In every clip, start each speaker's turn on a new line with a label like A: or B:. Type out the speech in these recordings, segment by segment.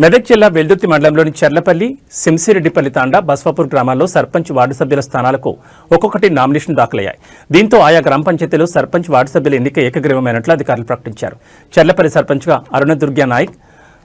A: మెదక్ జిల్లా వెల్దుర్తి మండలంలోని చెర్లపల్లి సింసిరెడ్డిపల్లి తాండా బస్వాపూర్ గ్రామాల్లో సర్పంచ్ వార్డు సభ్యుల స్థానాలకు ఒక్కొక్కటి నామినేషన్ దాఖలయ్యాయి. దీంతో ఆయా గ్రామ పంచాయతీలో సర్పంచ్ వార్డు సభ్యుల ఎన్నిక ఏకగ్రీవమైనట్లు అధికారులు ప్రకటించారు. చెర్లపల్లి సర్పంచ్గా అరుణదుర్గ్యా నాయక్,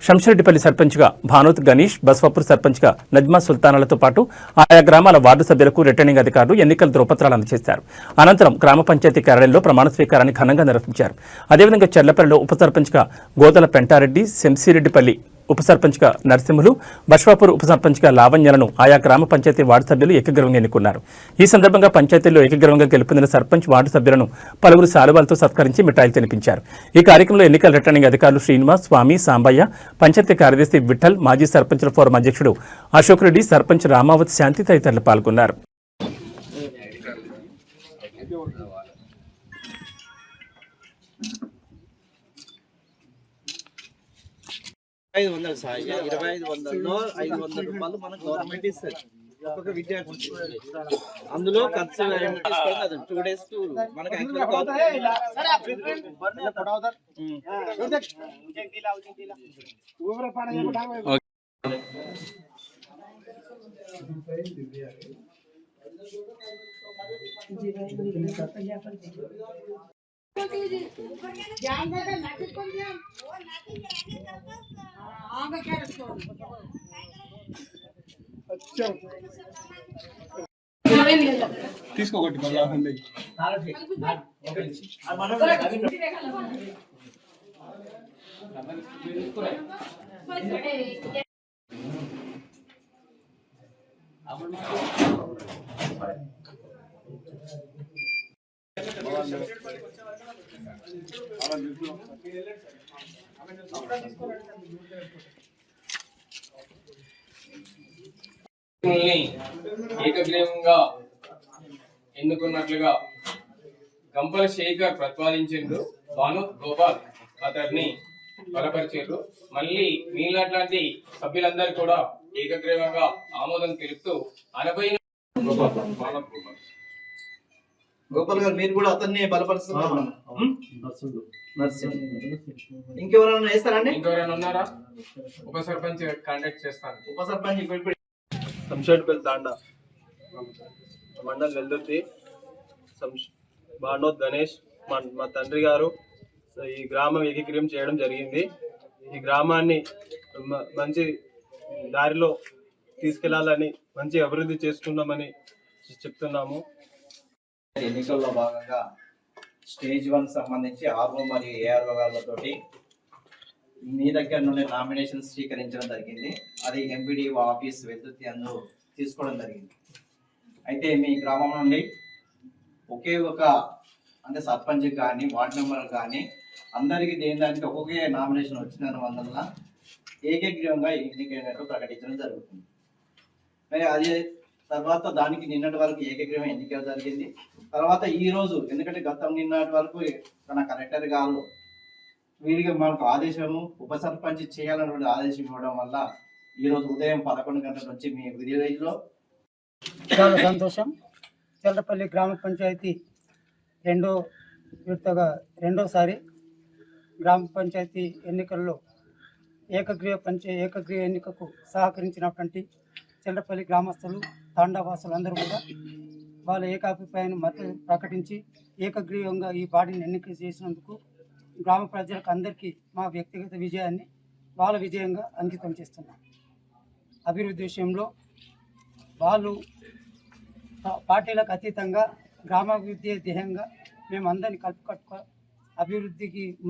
A: శంషరెడ్డిపల్లి సర్పంచ్గా భానోత్ గణేష్, బస్వాపూర్ సర్పంచ్గా నజ్మా సుల్తానాలతో పాటు ఆయా గ్రామాల వార్డు సభ్యులకు రిటర్నింగ్ అధికారులు ఎన్నికల ధ్రువపత్రాలు అందజేశారు. అనంతరం గ్రామ పంచాయతీ కార్యాలయంలో ప్రమాణ స్వీకారాన్ని ఘనంగా నిర్వహించారు. అదేవిధంగా చెర్లపల్లిలో ఉప సర్పంచ్గా గోదల పెంటారెడ్డి, సింసిరెడ్డిపల్లి ఉప సర్పంచ్గా నరసింహులు, బస్వాపూర్ ఉప సర్పంచ్గా లావణ్యలను ఆయా గ్రామ పంచాయతీ వార్డు సభ్యులు ఏకగ్రీవంగా ఎన్నుకున్నారు. ఈ సందర్భంగా పంచాయతీల్లో ఏకగ్రీవంగా గెలుపొందిన సర్పంచ్ వార్డు సభ్యులను పలువురు శాలువాలతో సత్కరించి మిఠాయిలు తినిపించారు. ఈ కార్యక్రమంలో ఎన్నికల రిటర్నింగ్ అధికారులు శ్రీనివాస్, స్వామి, సాంబయ్య, పంచాయతీ కార్యదర్శి విఠల్, మాజీ సర్పంచుల ఫోరం అధ్యక్షుడు అశోక్ రెడ్డి, సర్పంచ్ రామావత్ శాంతి తదితరులు పాల్గొన్నారు.
B: సార్ 2500లో 500 రూపాయలు మన గవర్నమెంట్ ఇస్తుంది ఒక్కొక్క విద్యార్థి. అందులో ఖర్చు 2 days టూర్ మనకి
C: తీసుకోకటి
D: ఏకగ్రీవంగా ఎన్నుకున్నట్లుగా గంపల శేఖర్ ప్రతిపాదించిండ్రు. భానోత్ గోపాల్ అతడిని బలపరిచారు. మళ్ళీ మిగిలినట్లాంటి సభ్యులందరూ కూడా ఏకగ్రీవంగా ఆమోదం తెలుపుతూ
B: గోపాల్ గారు మీరు కూడా అతన్ని బలపరుస్తున్నారు. ఇంకెవరైనా వేస్తారండి?
D: ఇంకెవరైనా ఉన్నారా? ఉప సర్పంచ్ కాంటాక్ట్ చేస్తాను.
B: ఉప సర్పంచ్
E: శంషరెడ్డిపల్లి తాండా మండల్ వెల్దుర్తి, భానోత్ గణేష్ మా తండ్రి గారు ఈ గ్రామం ఏకీకృతం చేయడం జరిగింది. ఈ గ్రామాన్ని మంచి దారిలో తీసుకెళ్లాలని, మంచి అభివృద్ధి చేసుకుందామని చెప్తున్నాము.
B: ఎన్నికల్లో భాగంగా స్టేజ్ 1 సంబంధించి ఆర్ఓ మరియు ఏఆర్ఓ గారితోటి మీ దగ్గర నుండి నామినేషన్ స్వీకరించడం జరిగింది. అది ఎంపీడీఓ ఆఫీస్ వెల్దుర్తి అందు తీసుకోవడం జరిగింది. అయితే మీ గ్రామం నుండి ఒకే ఒక అంటే సర్పంచ్ కానీ వార్డు మెంబర్ కానీ అందరికీ దేనికి ఒక్కొక్క నామినేషన్ వచ్చిన వల్ల ఏకగ్రీవంగా ఎన్నికైనట్టు ప్రకటించడం జరుగుతుంది. మరి అది తర్వాత దానికి నిన్నటి వరకు ఏకగ్రీవం ఎన్నిక జరిగింది. తర్వాత ఈ రోజు ఎందుకంటే గతం నిన్నటి వరకు మన కలెక్టర్ గారు వీరికి మనకు ఆదేశము ఉప సర్పంచ్ చేయాలన్నటువంటి ఆదేశం ఇవ్వడం వల్ల ఈరోజు ఉదయం 11 గంటల నుంచి మీ విలేజ్లో
F: చాలా సంతోషం. చెర్లపల్లి గ్రామ పంచాయతీ రెండోసారి గ్రామ పంచాయతీ ఎన్నికల్లో ఏకగ్రీవ ఎన్నికకు సహకరించినటువంటి చెర్లపల్లి గ్రామస్తులు, తాండావాసులు అందరూ కూడా వాళ్ళ ఏకాభిప్రాయాన్ని మద్దతు ప్రకటించి ఏకగ్రీవంగా ఈ బాడీని ఎన్నిక చేసినందుకు గ్రామ ప్రజలకు అందరికీ మా వ్యక్తిగత విజయాన్ని వాళ్ళ విజయంగా అంకితం చేస్తున్నాం. అభివృద్ధి విషయంలో వాళ్ళు పార్టీలకు అతీతంగా గ్రామాభివృద్ధి ధ్యేయంగా మేము అందరినీ కలుపుకట్టుకో అభివృద్ధికి